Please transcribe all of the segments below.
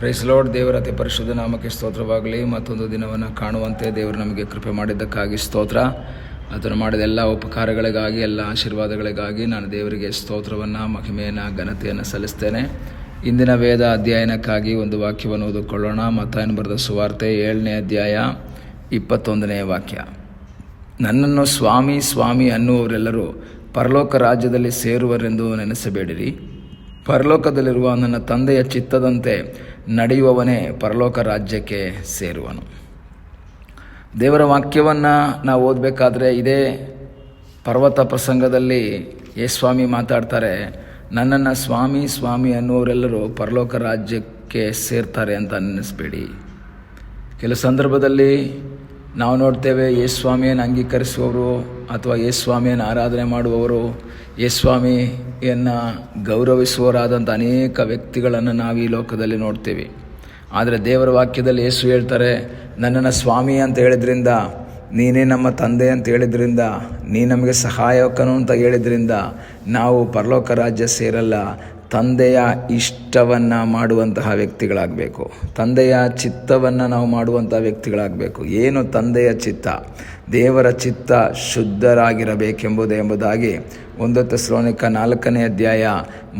Price lord. ದೇವರ ಅತಿ ಪರಿಶುದ್ಧ ನಾಮಕ್ಕೆ ಸ್ತೋತ್ರವಾಗಲಿ. ಮತ್ತೊಂದು ದಿನವನ್ನು ಕಾಣುವಂತೆ ದೇವರು ನಮಗೆ ಕೃಪೆ ಮಾಡಿದ್ದಕ್ಕಾಗಿ ಸ್ತೋತ್ರ. ಅದನ್ನು ಮಾಡಿದ ಎಲ್ಲ ಉಪಕಾರಗಳಿಗಾಗಿ, ಎಲ್ಲ ಆಶೀರ್ವಾದಗಳಿಗಾಗಿ ನಾನು ದೇವರಿಗೆ ಸ್ತೋತ್ರವನ್ನು, ಮಹಿಮೆಯನ್ನು, ಘನತೆಯನ್ನು ಸಲ್ಲಿಸ್ತೇನೆ. ಇಂದಿನ ವೇದ ಅಧ್ಯಯನಕ್ಕಾಗಿ ಒಂದು ವಾಕ್ಯವನ್ನು ಓದಿಕೊಳ್ಳೋಣ. ಮತ್ತಾಯನು ಬರೆದ ಸುವಾರ್ತೆ 7ನೇ ಅಧ್ಯಾಯ 21ನೇ ವಾಕ್ಯ. ನನ್ನನ್ನು ಸ್ವಾಮಿ ಸ್ವಾಮಿ ಅನ್ನುವವರೆಲ್ಲರೂ ಪರಲೋಕ ರಾಜ್ಯದಲ್ಲಿ ಸೇರುವರೆಂದು ನೆನೆಸಬೇಡಿರಿ. ಪರಲೋಕದಲ್ಲಿರುವ ನನ್ನ ತಂದೆಯ ಚಿತ್ತದಂತೆ ನಡೆಯುವವನೇ ಪರಲೋಕ ರಾಜ್ಯಕ್ಕೆ ಸೇರುವನು. ದೇವರ ವಾಕ್ಯವನ್ನು ನಾವು ಓದಬೇಕಾದ್ರೆ ಇದೇ ಪರ್ವತ ಪ್ರಸಂಗದಲ್ಲಿ ಯೇಸ್ವಾಮಿ ಮಾತಾಡ್ತಾರೆ, ನನ್ನನ್ನು ಸ್ವಾಮಿ ಸ್ವಾಮಿ ಅನ್ನುವರೆಲ್ಲರೂ ಪರಲೋಕ ರಾಜ್ಯಕ್ಕೆ ಸೇರ್ತಾರೆ ಅಂತ ನೆನೆಸಬೇಡಿ. ಕೆಲವು ಸಂದರ್ಭದಲ್ಲಿ ನಾವು ನೋಡ್ತೇವೆ, ಯೇಸ್ವಾಮಿಯನ್ನು ಅಂಗೀಕರಿಸುವವರು ಅಥವಾ ಯೇಸ್ವಾಮಿಯನ್ನು ಆರಾಧನೆ ಮಾಡುವವರು, ಯೇಸ್ವಾಮಿಯನ್ನು ಗೌರವಿಸುವವರಾದಂಥ ಅನೇಕ ವ್ಯಕ್ತಿಗಳನ್ನು ನಾವು ಈ ಲೋಕದಲ್ಲಿ ನೋಡ್ತೀವಿ. ಆದರೆ ದೇವರ ವಾಕ್ಯದಲ್ಲಿ ಯೇಸು ಹೇಳ್ತಾರೆ, ನನ್ನನ್ನು ಸ್ವಾಮಿ ಅಂತ ಹೇಳಿದ್ರಿಂದ, ನೀನೇ ನಮ್ಮ ತಂದೆ ಅಂತ ಹೇಳಿದ್ರಿಂದ, ನೀ ನಮಗೆ ಸಹಾಯಕನು ಅಂತ ಹೇಳಿದ್ರಿಂದ ನಾವು ಪರಲೋಕ ರಾಜ್ಯ ಸೇರಲ್ಲ. ತಂದೆಯ ಇಷ್ಟವನ್ನು ಮಾಡುವಂತಹ ವ್ಯಕ್ತಿಗಳಾಗಬೇಕು. ತಂದೆಯ ಚಿತ್ತವನ್ನು ನಾವು ಮಾಡುವಂಥ ವ್ಯಕ್ತಿಗಳಾಗಬೇಕು. ಏನು ತಂದೆಯ ಚಿತ್ತ? ದೇವರ ಚಿತ್ತ ಶುದ್ಧರಾಗಿರಬೇಕೆಂಬುದಾಗಿ 1 ಥೆಸಲೋನಿಕ 4ನೇ ಅಧ್ಯಾಯ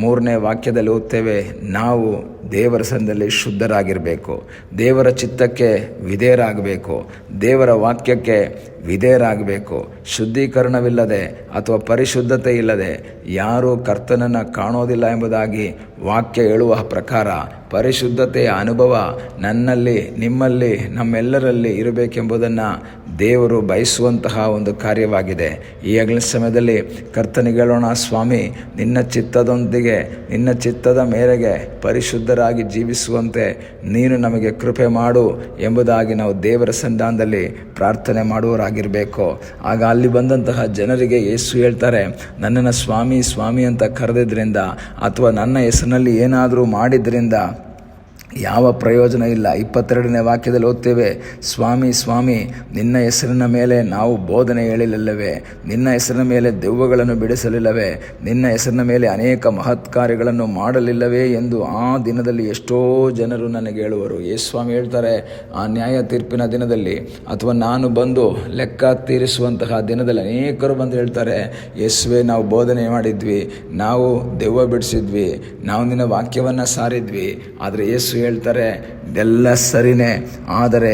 3ನೇ ವಾಕ್ಯದಲ್ಲಿ ಓದ್ತೇವೆ. ನಾವು ದೇವರ ಸನ್ನಿಧಿಯಲ್ಲಿ ಶುದ್ಧರಾಗಿರಬೇಕು, ದೇವರ ಚಿತ್ತಕ್ಕೆ ವಿಧೇಯರಾಗಬೇಕು, ದೇವರ ವಾಕ್ಯಕ್ಕೆ ವಿಧೇಯರಾಗಬೇಕು. ಶುದ್ಧೀಕರಣವಿಲ್ಲದೆ ಅಥವಾ ಪರಿಶುದ್ಧತೆ ಇಲ್ಲದೆ ಯಾರೂ ಕರ್ತನನ್ನು ಕಾಣೋದಿಲ್ಲ ಎಂಬುದಾಗಿ ವಾಕ್ಯ ಹೇಳುವ ಪ್ರಕಾರ ಪರಿಶುದ್ಧತೆಯ ಅನುಭವ ನನ್ನಲ್ಲಿ, ನಿಮ್ಮಲ್ಲಿ, ನಮ್ಮೆಲ್ಲರಲ್ಲಿ ಇರಬೇಕೆಂಬುದನ್ನು ದೇವರು ಬಯಸುವಂತಹ ಒಂದು ಕಾರ್ಯವಾಗಿದೆ. ಈ ಹಗಲಿನ ಸಮಯದಲ್ಲಿ ಕರ್ತನಿಗೆ ಹೇಳೋಣ, ಸ್ವಾಮಿ ನಿನ್ನ ಚಿತ್ತದೊಂದಿಗೆ, ನಿನ್ನ ಚಿತ್ತದ ಮೇರೆಗೆ ಪರಿಶುದ್ಧರಾಗಿ ಜೀವಿಸುವಂತೆ ನೀನು ನಮಗೆ ಕೃಪೆ ಮಾಡು ಎಂಬುದಾಗಿ ನಾವು ದೇವರ ಸನ್ನಿಧಾನದಲ್ಲಿ ಪ್ರಾರ್ಥನೆ ಮಾಡುವವರಾಗಿರಬೇಕು. ಆಗ ಅಲ್ಲಿ ಬಂದಂತಹ ಜನರಿಗೆ ಯೇಸು ಹೇಳ್ತಾರೆ, ನನ್ನನ್ನು ಸ್ವಾಮಿ ಸ್ವಾಮಿ ಅಂತ ಕರೆದಿದ್ದರಿಂದ ಅಥವಾ ನನ್ನ ಹೆಸರಿನಲ್ಲಿ ಏನಾದರೂ ಮಾಡಿದ್ರಿಂದ ಯಾವ ಪ್ರಯೋಜನ ಇಲ್ಲ. 22ನೇ ವಾಕ್ಯದಲ್ಲಿ ಓದ್ತೇವೆ, ಸ್ವಾಮಿ ಸ್ವಾಮಿ ನಿನ್ನ ಹೆಸರಿನ ಮೇಲೆ ನಾವು ಬೋಧನೆ ಹೇಳಿಲ್ಲವೇ? ನಿನ್ನ ಹೆಸರಿನ ಮೇಲೆ ದೆವ್ವಗಳನ್ನು ಬಿಡಿಸಲಿಲ್ಲವೇ? ನಿನ್ನ ಹೆಸರಿನ ಮೇಲೆ ಅನೇಕ ಮಹತ್ ಕಾರ್ಯಗಳನ್ನು ಮಾಡಲಿಲ್ಲವೇ ಎಂದು ಆ ದಿನದಲ್ಲಿ ಎಷ್ಟೋ ಜನರು ನನಗೆ ಹೇಳುವರು. ಯೇಸ್ವಾಮಿ ಹೇಳ್ತಾರೆ, ಆ ನ್ಯಾಯ ತೀರ್ಪಿನ ದಿನದಲ್ಲಿ ಅಥವಾ ನಾನು ಬಂದು ಲೆಕ್ಕ ತೀರಿಸುವಂತಹ ದಿನದಲ್ಲಿ ಅನೇಕರು ಬಂದು ಹೇಳ್ತಾರೆ, ಯೇಸುವೆ ನಾವು ಬೋಧನೆ ಮಾಡಿದ್ವಿ, ನಾವು ದೆವ್ವ ಬಿಡಿಸಿದ್ವಿ, ನಾವು ನಿನ್ನ ವಾಕ್ಯವನ್ನು ಸಾರಿದ್ವಿ. ಆದರೆ ಯೇಸು ಹೇಳ್ತಾರೆ, ಇದೆಲ್ಲ ಸರಿನೇ, ಆದರೆ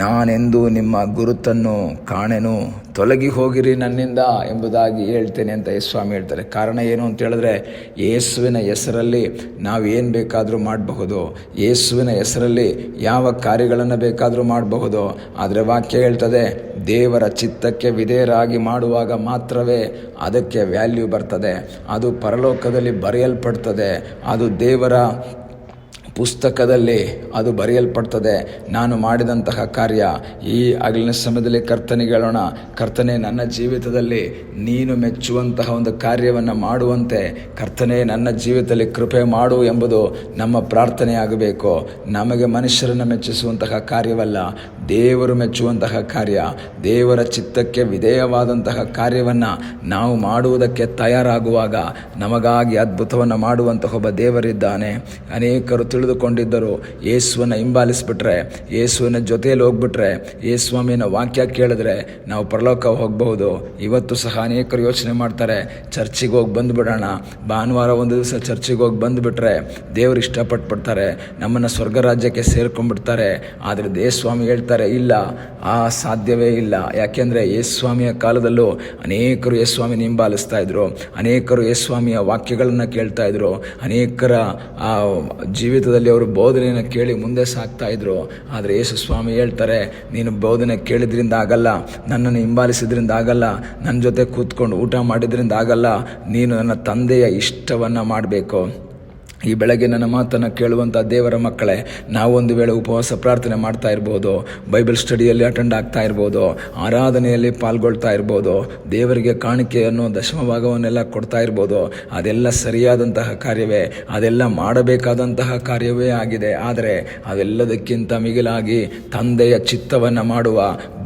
ನಾನೆಂದು ನಿಮ್ಮ ಗುರುತನ್ನು ಕಾಣೆನು, ತೊಲಗಿ ಹೋಗಿರಿ ನನ್ನಿಂದ ಎಂಬುದಾಗಿ ಹೇಳ್ತೇನೆ ಅಂತ ಯೇಸ್ವಾಮಿ ಹೇಳ್ತಾರೆ. ಕಾರಣ ಏನು ಅಂತ ಹೇಳಿದ್ರೆ, ಯೇಸುವಿನ ಹೆಸರಲ್ಲಿ ನಾವು ಏನು ಬೇಕಾದರೂ ಮಾಡಬಹುದು, ಯೇಸುವಿನ ಹೆಸರಲ್ಲಿ ಯಾವ ಕಾರ್ಯಗಳನ್ನು ಬೇಕಾದರೂ ಮಾಡಬಹುದು. ಆದರೆ ವಾಕ್ಯ ಹೇಳ್ತದೆ, ದೇವರ ಚಿತ್ತಕ್ಕೆ ವಿಧೇಯರಾಗಿ ಮಾಡುವಾಗ ಮಾತ್ರವೇ ಅದಕ್ಕೆ ವ್ಯಾಲ್ಯೂ ಬರ್ತದೆ, ಅದು ಪರಲೋಕದಲ್ಲಿ ಬರೆಯಲ್ಪಡ್ತದೆ, ಅದು ದೇವರ ಪುಸ್ತಕದಲ್ಲಿ ಅದು ಬರೆಯಲ್ಪಡ್ತದೆ. ನಾನು ಮಾಡಿದಂತಹ ಕಾರ್ಯ ಈ ಹಗಲಿನ ಸಮಯದಲ್ಲಿ ಕರ್ತನಿಗೆ ಹೇಳೋಣ, ಕರ್ತನೇ ನನ್ನ ಜೀವಿತದಲ್ಲಿ ನೀನು ಮೆಚ್ಚುವಂತಹ ಒಂದು ಕಾರ್ಯವನ್ನು ಮಾಡುವಂತೆ ಕರ್ತನೇ ನನ್ನ ಜೀವಿತದಲ್ಲಿ ಕೃಪೆ ಮಾಡು ಎಂಬುದು ನಮ್ಮ ಪ್ರಾರ್ಥನೆಯಾಗಬೇಕು. ನಮಗೆ ಮನುಷ್ಯರನ್ನು ಮೆಚ್ಚಿಸುವಂತಹ ಕಾರ್ಯವಲ್ಲ, ದೇವರು ಮೆಚ್ಚುವಂತಹ ಕಾರ್ಯ, ದೇವರ ಚಿತ್ತಕ್ಕೆ ವಿಧೇಯವಾದಂತಹ ಕಾರ್ಯವನ್ನು ನಾವು ಮಾಡುವುದಕ್ಕೆ ತಯಾರಾಗುವಾಗ ನಮಗಾಗಿ ಅದ್ಭುತವನ್ನು ಮಾಡುವಂತಹ ಒಬ್ಬ ದೇವರಿದ್ದಾನೆ. ಅನೇಕರು ತಿಳಿದುಕೊಂಡಿದ್ದರು, ಯೇಸುವನ್ನು ಹಿಂಬಾಲಿಸಿಬಿಟ್ರೆ, ಯೇಸುವಿನ ಜೊತೆಯಲ್ಲಿ ಹೋಗ್ಬಿಟ್ರೆ, ಯೇಸ್ವಾಮಿನ ವಾಕ್ಯ ಕೇಳಿದ್ರೆ ನಾವು ಪರಲೋಕ ಹೋಗಬಹುದು. ಇವತ್ತು ಸಹ ಅನೇಕರು ಯೋಚನೆ ಮಾಡ್ತಾರೆ, ಚರ್ಚಿಗೆ ಹೋಗಿ ಬಂದುಬಿಡೋಣ, ಭಾನುವಾರ ಒಂದು ದಿವಸ ಚರ್ಚಿಗೆ ಹೋಗಿ ಬಂದುಬಿಟ್ರೆ ದೇವರು ಇಷ್ಟಪಟ್ಬಿಡ್ತಾರೆ, ನಮ್ಮನ್ನು ಸ್ವರ್ಗ ರಾಜ್ಯಕ್ಕೆ ಸೇರ್ಕೊಂಡ್ಬಿಡ್ತಾರೆ. ಆದರೆ ಯೇಸ್ವಾಮಿ ಹೇಳ್ತಾರೆ, ಇಲ್ಲ, ಆ ಸಾಧ್ಯವೇ ಇಲ್ಲ. ಯಾಕೆಂದರೆ ಯೇಸ್ವಾಮಿಯ ಕಾಲದಲ್ಲೂ ಅನೇಕರು ಯೇಸ್ವಾಮಿನ ಹಿಂಬಾಲಿಸ್ತಾ ಇದ್ರು, ಅನೇಕರು ಯೇಸ್ವಾಮಿಯ ವಾಕ್ಯಗಳನ್ನು ಕೇಳ್ತಾ ಇದ್ರು, ಅನೇಕರ ಆ ಜೀವಿತದಲ್ಲಿ ಅವರು ಬೋಧನೆಯನ್ನು ಕೇಳಿ ಮುಂದೆ ಸಾಗ್ತಾ ಇದ್ರು. ಆದರೆ ಯೇಸು ಸ್ವಾಮಿ ಹೇಳ್ತಾರೆ, ನೀನು ಬೋಧನೆ ಕೇಳಿದ್ರಿಂದ ಆಗಲ್ಲ, ನನ್ನನ್ನು ಹಿಂಬಾಲಿಸಿದ್ರಿಂದ ಆಗಲ್ಲ, ನನ್ನ ಜೊತೆ ಕೂತ್ಕೊಂಡು ಊಟ ಮಾಡಿದ್ರಿಂದ ಆಗಲ್ಲ, ನೀನು ನನ್ನ ತಂದೆಯ ಇಷ್ಟವನ್ನು ಮಾಡಬೇಕು. ಈ ಬೆಳಗ್ಗೆ ನನ್ನ ಮಾತನ್ನು ಕೇಳುವಂಥ ದೇವರ ಮಕ್ಕಳೇ, ನಾವೊಂದು ವೇಳೆ ಉಪವಾಸ ಪ್ರಾರ್ಥನೆ ಮಾಡ್ತಾ ಇರ್ಬೋದು, ಬೈಬಲ್ ಸ್ಟಡಿಯಲ್ಲಿ ಅಟೆಂಡ್ ಆಗ್ತಾ ಇರ್ಬೋದು, ಆರಾಧನೆಯಲ್ಲಿ ಪಾಲ್ಗೊಳ್ತಾ ಇರ್ಬೋದು, ದೇವರಿಗೆ ಕಾಣಿಕೆಯನ್ನು ದಶಮ ಭಾಗವನ್ನೆಲ್ಲ ಕೊಡ್ತಾ ಇರ್ಬೋದು. ಅದೆಲ್ಲ ಸರಿಯಾದಂತಹ ಕಾರ್ಯವೇ, ಅದೆಲ್ಲ ಮಾಡಬೇಕಾದಂತಹ ಕಾರ್ಯವೇ ಆಗಿದೆ. ಆದರೆ ಅವೆಲ್ಲದಕ್ಕಿಂತ ಮಿಗಿಲಾಗಿ ತಂದೆಯ ಚಿತ್ತವನ್ನು ಮಾಡುವ,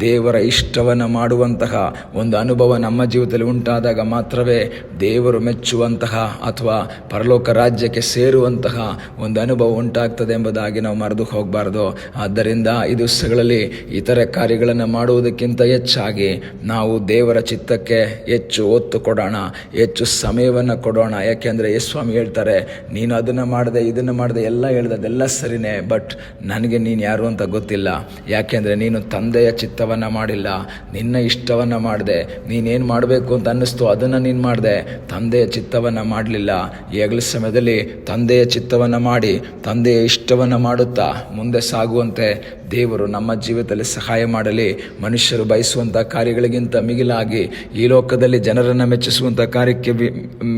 ದೇವರ ಇಷ್ಟವನ್ನು ಮಾಡುವಂತಹ ಒಂದು ಅನುಭವ ನಮ್ಮ ಜೀವಿತದಲ್ಲಿ ಉಂಟಾದಾಗ ಮಾತ್ರವೇ ದೇವರು ಮೆಚ್ಚುವಂತಹ ಅಥವಾ ಪರಲೋಕ ರಾಜ್ಯಕ್ಕೆ ಸೇರುವಂತಹ ಒಂದು ಅನುಭವ ಉಂಟಾಗ್ತದೆ ಎಂಬುದಾಗಿ ನಾವು ಮರೆದು ಹೋಗಬಾರ್ದು. ಆದ್ದರಿಂದ ಈ ದಿವಸಗಳಲ್ಲಿ ಇತರೆ ಕಾರ್ಯಗಳನ್ನು ಮಾಡುವುದಕ್ಕಿಂತ ಹೆಚ್ಚಾಗಿ ನಾವು ದೇವರ ಚಿತ್ತಕ್ಕೆ ಹೆಚ್ಚು ಒತ್ತು ಕೊಡೋಣ, ಹೆಚ್ಚು ಸಮಯವನ್ನು ಕೊಡೋಣ. ಯಾಕೆಂದರೆ ಯೇಸುಸ್ವಾಮಿ ಹೇಳ್ತಾರೆ, ನೀನು ಅದನ್ನು ಮಾಡಿದೆ ಇದನ್ನು ಮಾಡಿದೆ ಎಲ್ಲ ಹೇಳ್ದೆ, ಅದೆಲ್ಲ ಸರಿನೇ, ಬಟ್ ನನಗೆ ನೀನು ಯಾರು ಅಂತ ಗೊತ್ತಿಲ್ಲ. ಯಾಕೆಂದರೆ ನೀನು ತಂದೆಯ ಚಿತ್ತವನ್ನು ಮಾಡಿಲ್ಲ, ನಿನ್ನ ಇಷ್ಟವನ್ನು ಮಾಡಿದೆ. ನೀನೇನು ಮಾಡಬೇಕು ಅಂತ ಅನ್ನಿಸ್ತು ಅದನ್ನು ನೀನು ಮಾಡಿದೆ, ತಂದೆಯ ಚಿತ್ತವನ್ನು ಮಾಡಲಿಲ್ಲ. ಈ ಹಗಲ ಸಮಯದಲ್ಲಿ ತಂದೆಯ ಚಿತ್ತವನ್ನು ಮಾಡಿ ತಂದೆಯ ಇಷ್ಟವನ್ನು ಮಾಡುತ್ತಾ ಮುಂದೆ ಸಾಗುವಂತೆ ದೇವರು ನಮ್ಮ ಜೀವಿತದಲ್ಲಿ ಸಹಾಯ ಮಾಡಲಿ. ಮನುಷ್ಯರು ಬಯಸುವಂಥ ಕಾರ್ಯಗಳಿಗಿಂತ ಮಿಗಿಲಾಗಿ, ಈ ಲೋಕದಲ್ಲಿ ಜನರನ್ನು ಮೆಚ್ಚಿಸುವಂಥ ಕಾರ್ಯಕ್ಕೆ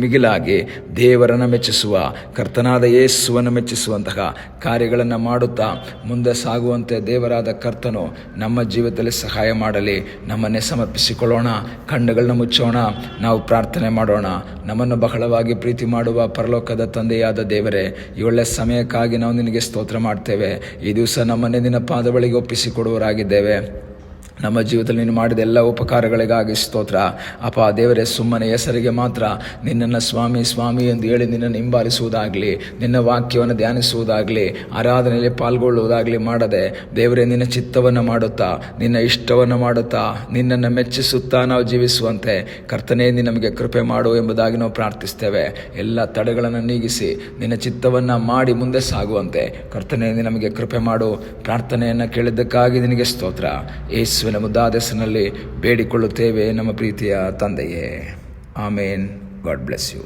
ಮಿಗಿಲಾಗಿ ದೇವರನ್ನು ಮೆಚ್ಚಿಸುವ, ಕರ್ತನಾದ ಯೇಸುವನ್ನು ಮೆಚ್ಚಿಸುವಂತಹ ಕಾರ್ಯಗಳನ್ನು ಮಾಡುತ್ತಾ ಮುಂದೆ ಸಾಗುವಂತೆ ದೇವರಾದ ಕರ್ತನು ನಮ್ಮ ಜೀವಿತದಲ್ಲಿ ಸಹಾಯ ಮಾಡಲಿ. ನಮ್ಮನ್ನೇ ಸಮರ್ಪಿಸಿಕೊಳ್ಳೋಣ, ಕಣ್ಣುಗಳನ್ನ ಮುಚ್ಚೋಣ, ನಾವು ಪ್ರಾರ್ಥನೆ ಮಾಡೋಣ. ನಮ್ಮನ್ನು ಬಹಳವಾಗಿ ಪ್ರೀತಿ ಮಾಡುವ ಪರಲೋಕದ ತಂದೆಯಾದ ದೇವರೇ, ಈ ಒಳ್ಳೆಯ ಸಮಯಕ್ಕಾಗಿ ನಾವು ನಿನಗೆ ಸ್ತೋತ್ರ ಮಾಡ್ತೇವೆ. ಈ ದಿವಸ ನಮ್ಮನ್ನೇ ನಿನ್ನ ಪಾದಗಳಿಗೆ ಒಪ್ಪಿಸಿಕೊಡುವರಾಗಿದ್ದೇವೆ. ನಮ್ಮ ಜೀವಿತದಲ್ಲಿ ನೀನು ಮಾಡಿದ ಎಲ್ಲ ಉಪಕಾರಗಳಿಗಾಗಿ ಸ್ತೋತ್ರ. ಅಪ್ಪ ದೇವರೇ, ಸುಮ್ಮನೆ ಹೆಸರಿಗೆ ಮಾತ್ರ ನಿನ್ನನ್ನು ಸ್ವಾಮಿ ಸ್ವಾಮಿ ಎಂದು ಹೇಳಿ ನಿನ್ನನ್ನು ಹಿಂಬಾಲಿಸುವುದಾಗಲಿ, ನಿನ್ನ ವಾಕ್ಯವನ್ನು ಧ್ಯಾನಿಸುವುದಾಗಲಿ, ಆರಾಧನೆಯಲ್ಲಿ ಪಾಲ್ಗೊಳ್ಳುವುದಾಗಲಿ ಮಾಡದೆ ದೇವರೇ, ನಿನ್ನ ಚಿತ್ತವನ್ನು ಮಾಡುತ್ತಾ ನಿನ್ನ ಇಷ್ಟವನ್ನು ಮಾಡುತ್ತಾ ನಿನ್ನನ್ನು ಮೆಚ್ಚಿಸುತ್ತಾ ನಾವು ಜೀವಿಸುವಂತೆ ಕರ್ತನೇ ನೀನು ನಮಗೆ ಕೃಪೆ ಮಾಡು ಎಂಬುದಾಗಿ ನಾವು ಪ್ರಾರ್ಥಿಸ್ತೇವೆ. ಎಲ್ಲ ತಡೆಗಳನ್ನು ನೀಗಿಸಿ ನಿನ್ನ ಚಿತ್ತವನ್ನು ಮಾಡಿ ಮುಂದೆ ಸಾಗುವಂತೆ ಕರ್ತನೇ ನೀನು ನಮಗೆ ಕೃಪೆ ಮಾಡು. ಪ್ರಾರ್ಥನೆಯನ್ನು ಕೇಳಿದ್ದಕ್ಕಾಗಿ ನಿನಗೆ ಸ್ತೋತ್ರ. ಯೇಸುವಿನ ಮುದ್ದಾದ ಹೆಸರಿನಲ್ಲಿ ಬೇಡಿಕೊಳ್ಳುತ್ತೇವೆ ನಮ್ಮ ಪ್ರೀತಿಯ ತಂದೆಯೇ, ಆಮೇನ್. God bless you.